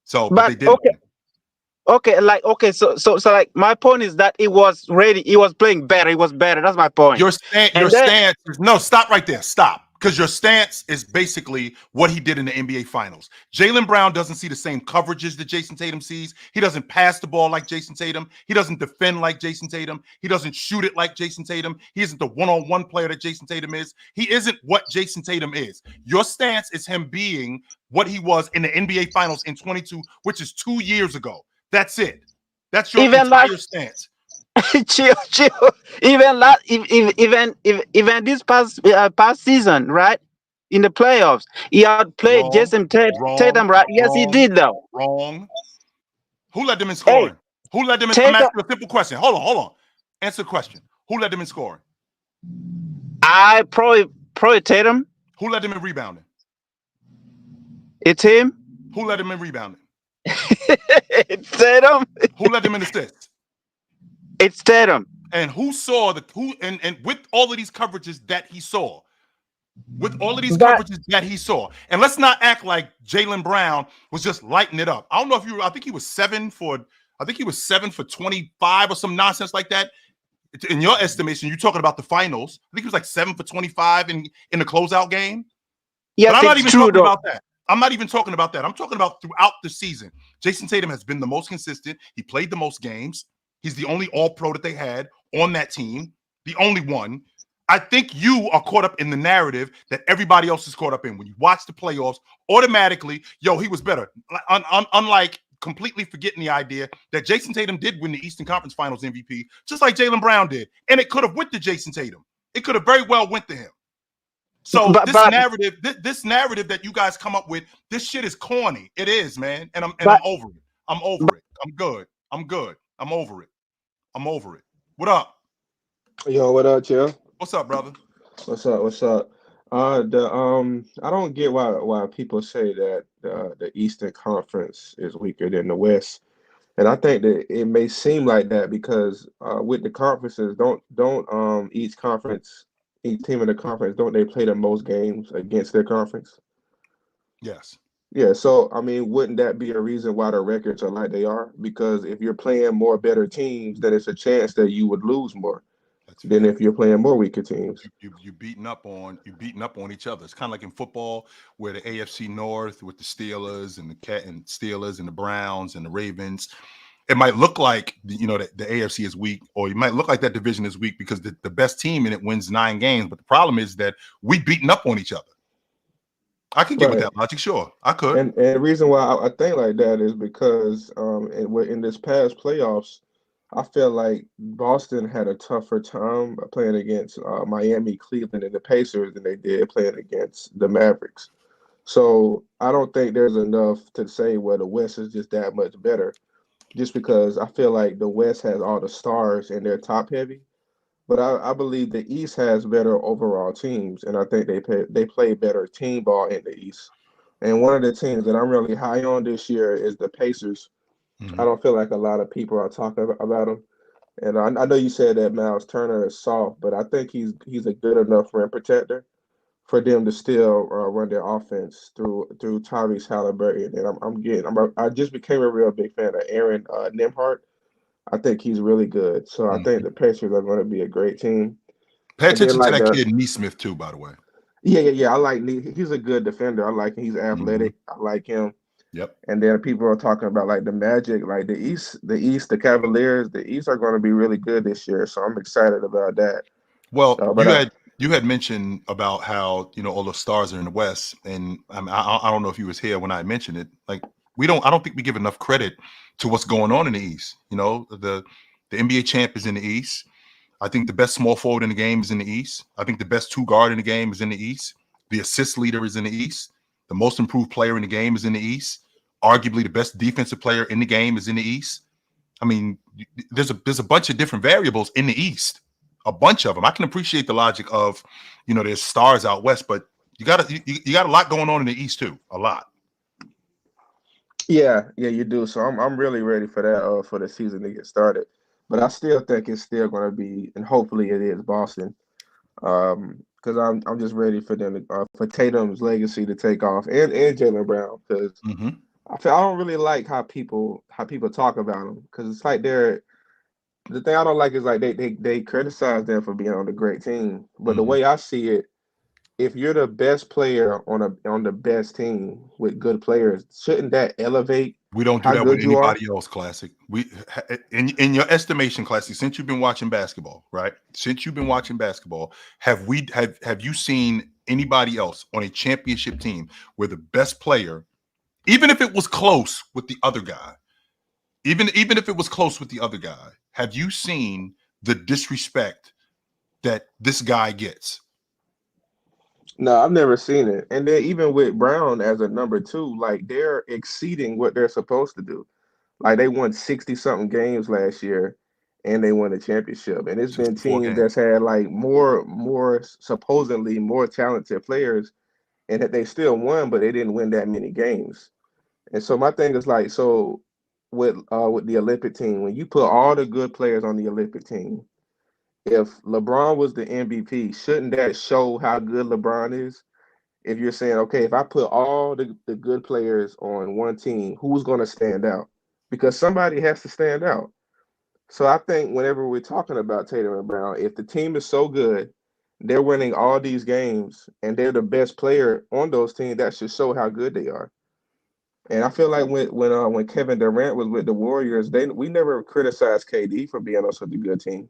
So, but but they didn't win. so like my point is that he was ready. He was playing better. He was better. That's my point. Your And then stance is no, stop right there. Stop. Because your stance is basically what he did in the NBA Finals. Jaylen Brown doesn't see the same coverages that Jason Tatum sees. He doesn't pass the ball like Jason Tatum. He doesn't defend like Jason Tatum. He doesn't shoot it like Jason Tatum. He isn't the one-on-one player that Jason Tatum is. He isn't what Jason Tatum is. Your stance is him being what he was in the NBA Finals in 22, which is 2 years ago. That's it. That's your even like entire stance. chill. Even this past season, right? In the playoffs, he outplayed Wrong, Jason wrong, Tatum, right? Yes, he wrong, did though. wrong. Who led them in Hey, scoring? Who led them in? I'm Tatum, asking you a simple question. Hold on. Answer the question. Who led them in scoring? I probably Tatum. Who led them in rebounding? It's him. Who led them in rebounding? It's Tatum. Who led them in assists? It's Tatum. And who saw and with all of these coverages that he saw, with all of these But coverages that he saw, and let's not act like Jaylen Brown was just lighting it up. I don't know if I think he was 7 for 25 or some nonsense like that. In your estimation, you're talking about the finals. I think he was like 7 for 25 in the closeout game. yes, But I'm not it's even true talking though. about that. I'm not even talking about that. I'm talking about throughout the season. Jason Tatum has been the most consistent. He played the most games. He's the only all-pro that they had on that team, the only one. I think you are caught up in the narrative that everybody else is caught up in. When you watch the playoffs, automatically, he was better. Unlike completely forgetting the idea that Jason Tatum did win the Eastern Conference Finals MVP, just like Jaylen Brown did. And it could have went to Jason Tatum. It could have very well went to him. So But this narrative that you guys come up with, this shit is corny. It is, man. And I'm over it. I'm over it. I'm good. I'm over it. What up? Yo, what up, Chill? What's up, brother? What's up? I don't get why people say that the Eastern Conference is weaker than the West, and I think that it may seem like that because with the conferences, don't each team in the conference, don't they play the most games against their conference? Yes. Yeah, so I mean, wouldn't that be a reason why the records are like they are? Because if you're playing more better teams, then it's a chance that you would lose more That's than fair. if you're playing more weaker teams. You beating up on each other. It's kind of like in football where the AFC North with the Steelers and the Browns and the Ravens. It might look like the AFC is weak, or it might look like that division is weak because the best team in it wins 9 games. But the problem is that we beating up on each other. I could get with Right. that logic, sure. I could. And the reason why I think like that is because in this past playoffs, I feel like Boston had a tougher time playing against Miami, Cleveland, and the Pacers than they did playing against the Mavericks. So I don't think there's enough to say well the West is just that much better, just because I feel like the West has all the stars and they're top heavy. But I believe the East has better overall teams, and I think they play better team ball in the East. And one of the teams that I'm really high on this year is the Pacers. I don't feel like a lot of people are talking about them. And I know you said that Miles Turner is soft, but I think he's a good enough rim protector for them to still run their offense through Tyrese Halliburton. And I just became a real big fan of Aaron Nimhart. I think he's really good. So I think the Pacers are going to be a great team. Pay And then attention to like that kid Neesmith too, by the way. Yeah. I like he's a good defender. I like him. He's athletic. I like him. Yep. And then people are talking about like the Magic, like the Cavaliers, the East are going to be really good this year. So I'm excited about that. Well, So, but you had mentioned about how all the stars are in the West, and I don't know if you was here when I mentioned it. Like I don't think we give enough credit to what's going on in the East. The NBA champ is in the East. I think the best small forward in the game is in the East. I think the best two guard in the game is in the East. The assist leader is in the East. The most improved player in the game is in the East. Arguably the best defensive player in the game is in the East. I mean, there's a bunch of different variables in the East. A bunch of them. I can appreciate the logic of, there's stars out west, but you got a lot going on in the East too. A lot. yeah, you do. So I'm really ready for that for the season to get started. But I still think it's still going to be, and hopefully it is Boston. Because I'm just ready for them for Tatum's legacy to take off, and Jaylen Brown, because I don't really like how people talk about them, because it's like the thing I don't like is like they criticize them for being on a great team, but the way I see it, if you're the best player on the best team with good players, shouldn't that elevate We don't do how that with good you are? anybody else, Classic. We, in your estimation, Classic, since you've been watching basketball, right? Since you've been watching basketball, have you seen anybody else on a championship team where the best player, even if it was close with the other guy, even if it was close with the other guy, have you seen the disrespect that this guy gets? No, I've never seen it. And then even with Brown as a number two, like they're exceeding what they're supposed to do. Like they won 60 something games last year and they won a championship. And it's been 64 teams games. that's had like more supposedly more talented players and that they still won, but they didn't win that many games. And so my thing is like, so with the Olympic team, when you put all the good players on the Olympic team, if LeBron was the MVP, shouldn't that show how good LeBron is? If you're saying, okay, if I put all the good players on one team, who's going to stand out? Because somebody has to stand out. So I think whenever we're talking about Tatum and Brown, if the team is so good, they're winning all these games, and they're the best player on those teams, that should show how good they are. And I feel like when Kevin Durant was with the Warriors, we never criticized KD for being on such a good team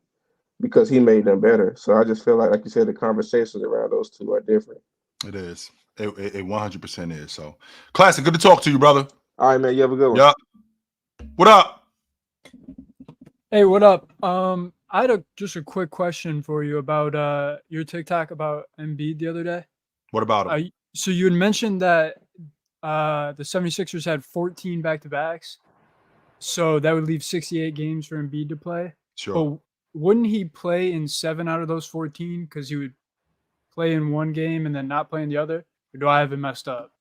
because he made them better. So I just feel like you said, the conversations around those two are different. It is. It 100% is. So, Classic, good to talk to you, brother. All right, man. You have a good one. Yeah. What up? Hey, what up? I had just a quick question for you about your TikTok about Embiid the other day. What about him? So you had mentioned that the 76ers had 14 back-to-backs, so that would leave 68 games for Embiid to play. Sure. But wouldn't he play in 7 out of those 14 because he would play in one game and then not play in the other? Or do I have it messed up?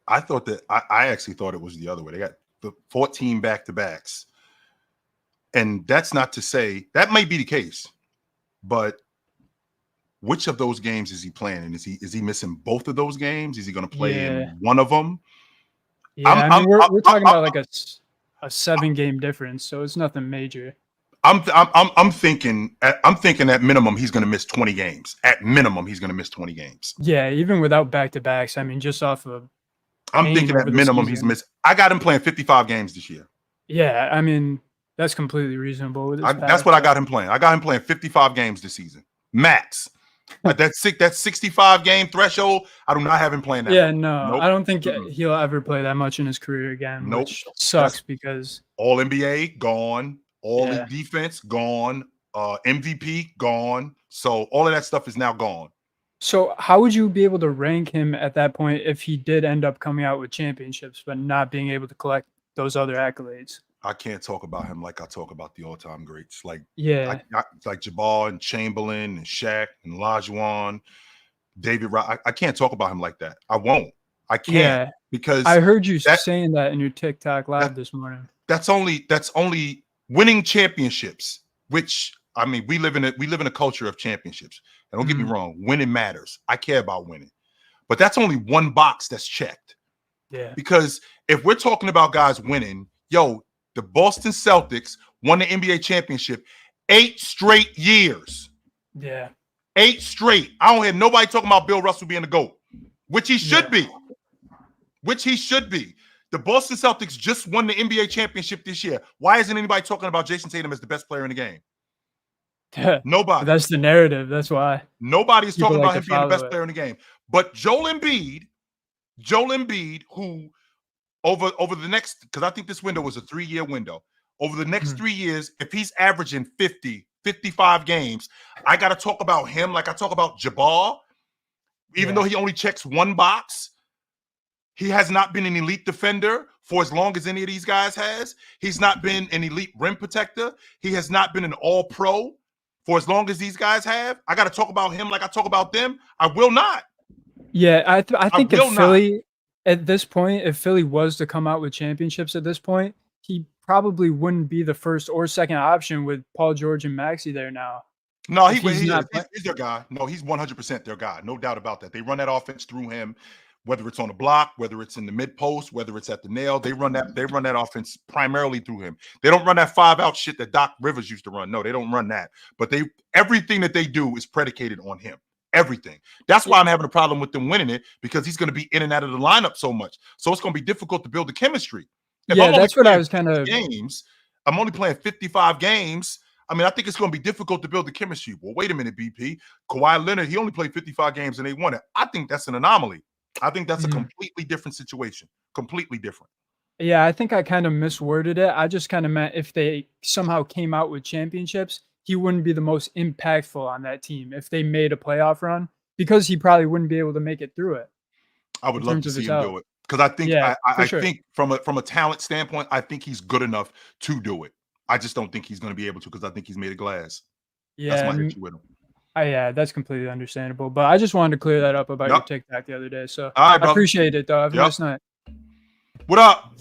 I thought that I actually thought it was the other way. They got the 14 back-to-backs. And that's not to say that might be the case, but which of those games is he playing? And is he missing both of those games? Is he going to play in one of them? Yeah, we're talking about like a 7-game difference, so it's nothing major. I'm thinking at minimum he's going to miss 20 games. At minimum, he's going to miss 20 games. Yeah, even without back-to-backs. I mean, just off of. I'm thinking at minimum he's missed. I got him playing 55 games this year. Yeah, I mean, that's completely reasonable. That's what I got him playing. I got him playing 55 games this season, max. That 65 game threshold, I do not have him playing that. Yeah, no, nope. I don't think he'll ever play that much in his career again. Nope. Which sucks because all NBA gone, all the defense gone, MVP gone. So all of that stuff is now gone. So how would you be able to rank him at that point if he did end up coming out with championships but not being able to collect those other accolades? I can't talk about him like I talk about the all-time greats, like like Jabbar and Chamberlain and Shaq and Olajuwon, David. I can't talk about him like that. I won't. I can't because I heard you saying that in your TikTok live this morning. That's only winning championships. Which I mean, we live in a culture of championships. And don't get me wrong, winning matters. I care about winning, but that's only one box that's checked. Yeah. Because if we're talking about guys winning, the Boston Celtics won the NBA championship 8 straight years. Yeah. 8 straight. I don't hear nobody talking about Bill Russell being the GOAT, which he should be. Which he should be. The Boston Celtics just won the NBA championship this year. Why isn't anybody talking about Jason Tatum as the best player in the game? Nobody. That's the narrative. That's why. Nobody is talking People about like him to being the best follow it. player in the game. But Joel Embiid, who over the next, because I think this window was a 3-year window. Over the next 3 years, if he's averaging 50, 55 games, I got to talk about him like I talk about Jabbar. Even though he only checks one box, he has not been an elite defender for as long as any of these guys has. He's not been an elite rim protector. He has not been an all-pro for as long as these guys have. I got to talk about him like I talk about them. I will not. Yeah, I think will if Philly, at this point, if Philly was to come out with championships at this point, he probably wouldn't be the first or second option with Paul George and Maxey there now. No, If he's not their guy. No, he's 100% their guy. No doubt about that. They run that offense through him, whether it's on the block, whether it's in the mid post, whether it's at the nail. They run that offense primarily through him. They don't run that 5-out shit that Doc Rivers used to run. No, they don't run that. But everything that they do is predicated on him. Everything. That's why I'm having a problem with them winning it, because he's going to be in and out of the lineup so much. So it's going to be difficult to build the chemistry. Yeah, that's what I was kind of. I'm only playing 55 games. I mean, I think it's going to be difficult to build the chemistry. Well, wait a minute, BP. Kawhi Leonard, he only played 55 games and they won it. I think that's an anomaly. I think that's a completely different situation. Completely different. Yeah, I think I kind of misworded it. I just kind of meant if they somehow came out with championships, he wouldn't be the most impactful on that team if they made a playoff run, because he probably wouldn't be able to make it through it. I would love to see him do it, because I think I think from a talent standpoint, I think he's good enough to do it. I just don't think he's going to be able to, because I think he's made of glass. Yeah, that's my issue with him. Yeah, that's completely understandable. But I just wanted to clear that up about your TikTok the other day. So all right, I appreciate it, though. Have a nice night. What up?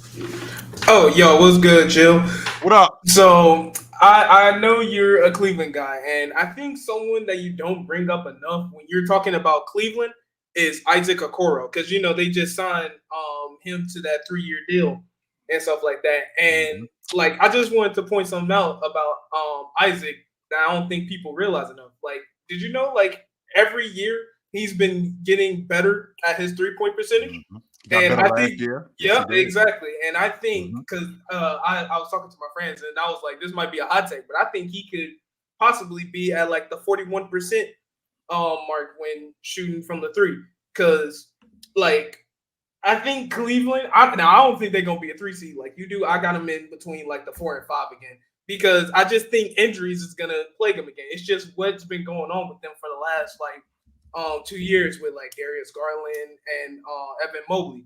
Oh, yo, what's good, Jill? What up? So I know you're a Cleveland guy, and I think someone that you don't bring up enough when you're talking about Cleveland is Isaac Okoro, because they just signed him to that 3-year deal and stuff like that. And like, I just wanted to point something out about Isaac that I don't think people realize enough. Like, did you know, like, every year he's been getting better at his 3-point percentage? And I think, exactly. And I think, because I was talking to my friends and I was like, this might be a hot take, but I think he could possibly be at like the 41% mark when shooting from the 3. Because, like, I think Cleveland, I don't think they're going to be a 3 seed like you do. I got them in between like the 4 and 5 again, because I just think injuries is going to plague them again. It's just what's been going on with them for the last like 2 years with like Darius Garland and Evan Mobley,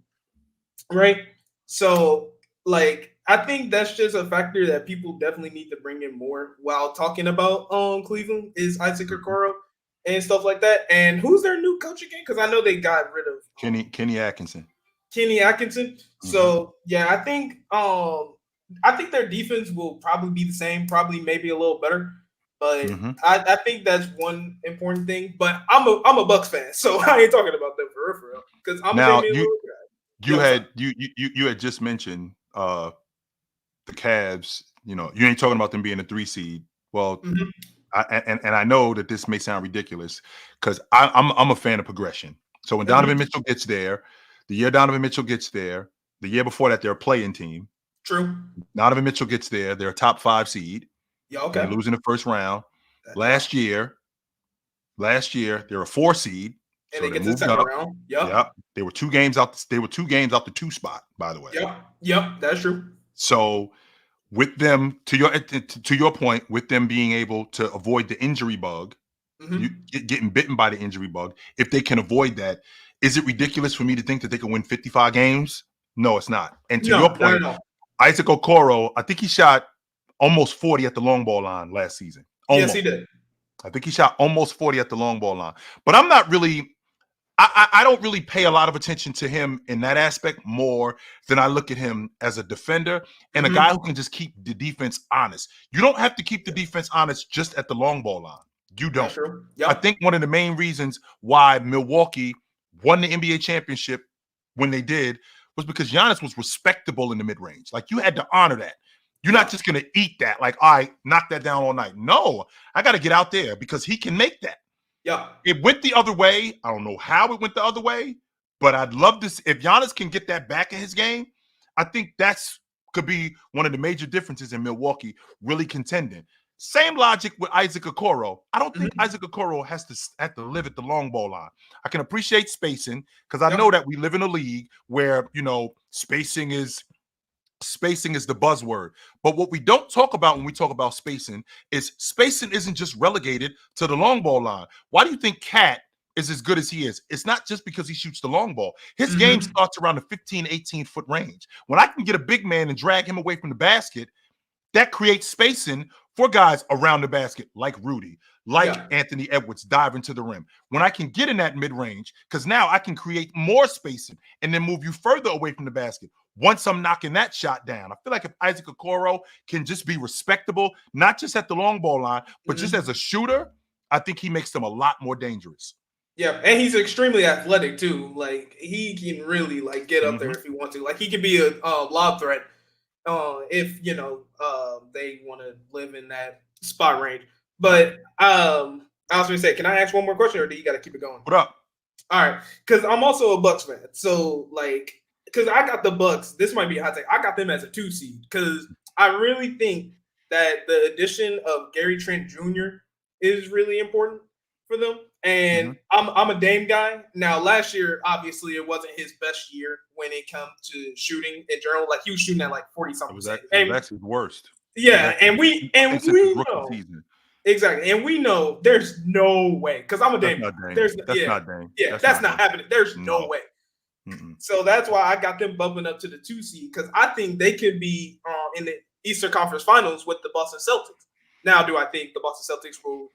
right? So like, I think that's just a factor that people definitely need to bring in more while talking about Cleveland is Isaac Okoro and stuff like that. And who's their new coach again? Because I know they got rid of Kenny Atkinson. So yeah, I think their defense will probably be the same, probably maybe a little better. But I think that's one important thing. But I'm a Bucks fan, so I ain't talking about them for real. Because I'm now a you had just mentioned the Cavs. You ain't talking about them being a 3 seed. Well, I know that this may sound ridiculous, because I'm a fan of progression. So when Donovan Mitchell gets there, the year Donovan Mitchell gets there, the year before that they're a play-in team. True. Donovan Mitchell gets there, they're a top 5 seed. Yeah, okay. They lose in the first round. Last year, they're a 4 seed. And they get to the second round. Yep. They were 2 games out. They were 2 games out the 2 spot, by the way. Yep. That's true. So with them, to your point, with them being able to avoid the injury bug, getting bitten by the injury bug, if they can avoid that, is it ridiculous for me to think that they can win 55 games? No, it's not. And to your point, Isaac Okoro, I think he shot almost 40 at the long ball line last season. Almost. Yes, he did. I think he shot almost 40 at the long ball line. But I'm not really, I don't really pay a lot of attention to him in that aspect more than I look at him as a defender and a guy who can just keep the defense honest. You don't have to keep the defense honest just at the long ball line. You don't. I think one of the main reasons why Milwaukee won the NBA championship when they did was because Giannis was respectable in the mid-range. Like, you had to honor that. You're not just going to eat that. Like, all right, knock that down all night. No, I got to get out there because he can make that. Yeah. It went the other way. I don't know how it went the other way, but I'd love to see if Giannis can get that back in his game. I think that's could be one of the major differences in Milwaukee really contending. Same logic with Isaac Okoro. I don't think Isaac Okoro has to live at the long ball line. I can appreciate spacing because I know that we live in a league where, you know, spacing is the buzzword. But what we don't talk about when we talk about spacing isn't just relegated to the long ball line. Why do you think Cat is as good as he is? It's not just because he shoots the long ball. His game starts around the 15, 18-foot range. When I can get a big man and drag him away from the basket, that creates spacing for guys around the basket like Rudy, like Anthony Edwards diving to the rim. When I can get in that mid-range, because now I can create more spacing and then move you further away from the basket. Once I'm knocking that shot down, I feel like if Isaac Okoro can just be respectable, not just at the long ball line, but just as a shooter, I think he makes them a lot more dangerous. Yeah, and he's extremely athletic too. Like he can really like get up there if he wants to. Like he can be a lob threat if you know they want to live in that spot range. But I was gonna say, can I ask one more question, or do you got to keep it going? What up? All right, because I'm also a Bucks fan, so like. Because I got the Bucks. This might be a hot take. I got them as a 2 seed because I really think that the addition of Gary Trent Jr. is really important for them. And I'm a Dame guy. Now, last year, obviously, it wasn't his best year when it comes to shooting in general. Like he was shooting at like 40-something. It was actually the worst. Yeah, and we know exactly, and we know there's no way because I'm a Dame. Not Dame. Yeah, that's not happening. There's no way. So that's why I got them bumping up to the 2 seed because I think they could be in the Eastern Conference Finals with the Boston Celtics. Now, do I think the Boston Celtics will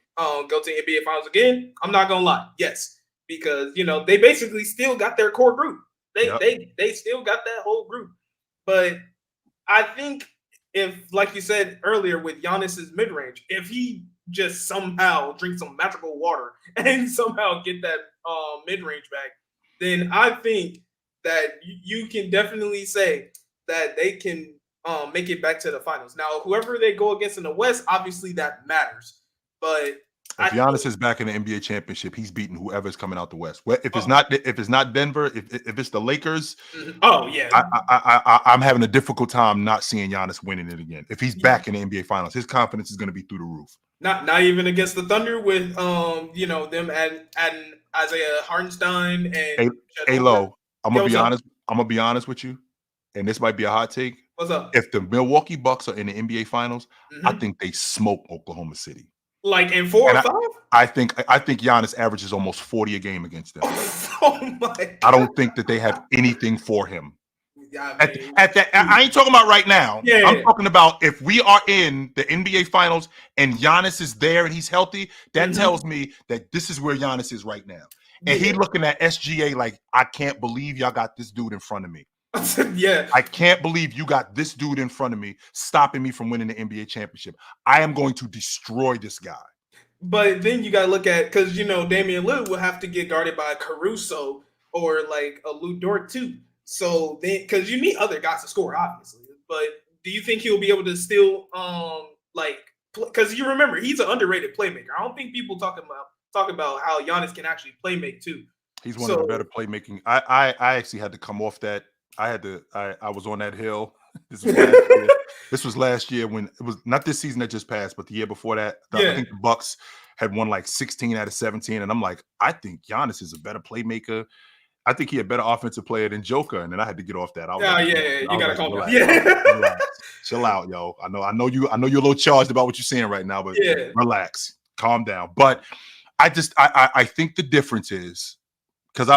go to NBA Finals again? I'm not gonna lie, yes, because you know they basically still got their core group. They still got that whole group. But I think if, like you said earlier, with Giannis's mid range, if he just somehow drinks some magical water and somehow get that mid range back, then I think that you can definitely say that they can make it back to the finals. Now, whoever they go against in the West, obviously that matters. But if Giannis is back in the NBA championship, he's beating whoever's coming out the West. If it's not Denver, if it's the Lakers, I'm having a difficult time not seeing Giannis winning it again. If he's back in the NBA finals, his confidence is going to be through the roof. Not even against the Thunder with them adding Isaiah Hartenstein and Lo. I'm gonna be honest with you, and this might be a hot take. What's up? If the Milwaukee Bucks are in the NBA finals, I think they smoke Oklahoma City. Like in 4 or 5? I think Giannis averages almost 40 a game against them. Oh my God. I don't think that they have anything for him. I ain't talking about right now. I'm talking about if we are in the NBA finals and Giannis is there and he's healthy, that tells me that this is where Giannis is right now. And he looking at SGA like, I can't believe y'all got this dude in front of me. I can't believe you got this dude in front of me, stopping me from winning the NBA championship. I am going to destroy this guy. But then you got to look at, because, Damian Lillard will have to get guarded by Caruso or like a Lou Dort too. So then, because you need other guys to score, obviously. But do you think he'll be able to still, because you remember, he's an underrated playmaker. I don't think people talk about how Giannis can actually play make too. He's one of the better playmaking. I actually had to come off that. I was on that hill. This was last year. This was last year when it was not this season that just passed, but the year before that. I think the Bucks had won like 16 out of 17. And I'm like, I think Giannis is a better playmaker. I think he a better offensive player than Joker. And then I had to get off that. You gotta calm down. Relax. Chill out, yo. I know you're a little charged about what you're saying right now, but relax, calm down. But I think the difference is, because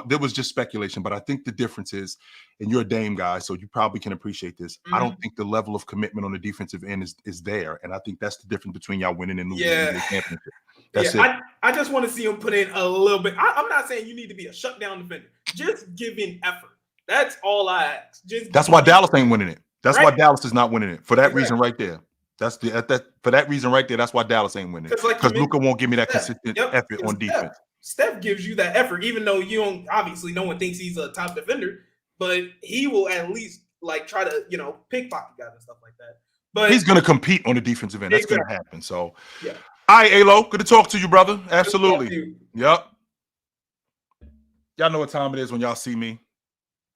there was just speculation, but I think the difference is, and you're a Dame guy, so you probably can appreciate this. I don't think the level of commitment on the defensive end is there, and I think that's the difference between y'all winning and losing the championship. That's it. I just want to see him put in a little bit. I'm not saying you need to be a shutdown defender. Just give in effort. That's all I ask. That's why Dallas ain't winning it. That's why Dallas is not winning it for that reason right there. For that reason right there. That's why Dallas ain't winning it, because Luka won't give me that consistent effort on defense. Steph gives you that effort, even though you don't. Obviously, no one thinks he's a top defender, but he will at least like try to pickpocket guys and stuff like that. But he's going to compete on the defensive end. That's going to happen. So All right, Alo, good to talk to you, brother. Good to talk to Absolutely. you. Yep. Y'all know what time it is when y'all see me.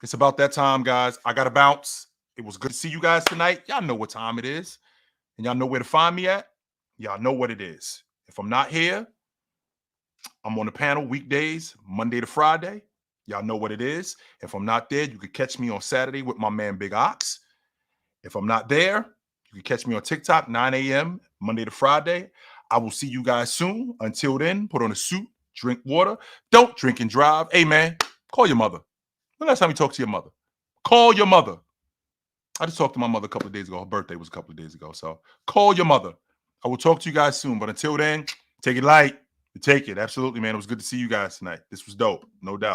It's about that time, guys. I got to bounce. It was good to see you guys tonight. Y'all know what time it is. And y'all know where to find me at. Y'all know what it is. If I'm not here, I'm on the panel weekdays, Monday to Friday. Y'all know what it is. If I'm not there, you can catch me on Saturday with my man Big Ox. If I'm not there, you can catch me on TikTok, 9 a.m., Monday to Friday. I will see you guys soon. Until then, put on a suit, drink water. Don't drink and drive. Hey, man, call your mother. When last time you talked to your mother? Call your mother. I just talked to my mother a couple of days ago. Her birthday was a couple of days ago. So call your mother. I will talk to you guys soon. But until then, take it light. Take it. Absolutely, man. It was good to see you guys tonight. This was dope. No doubt.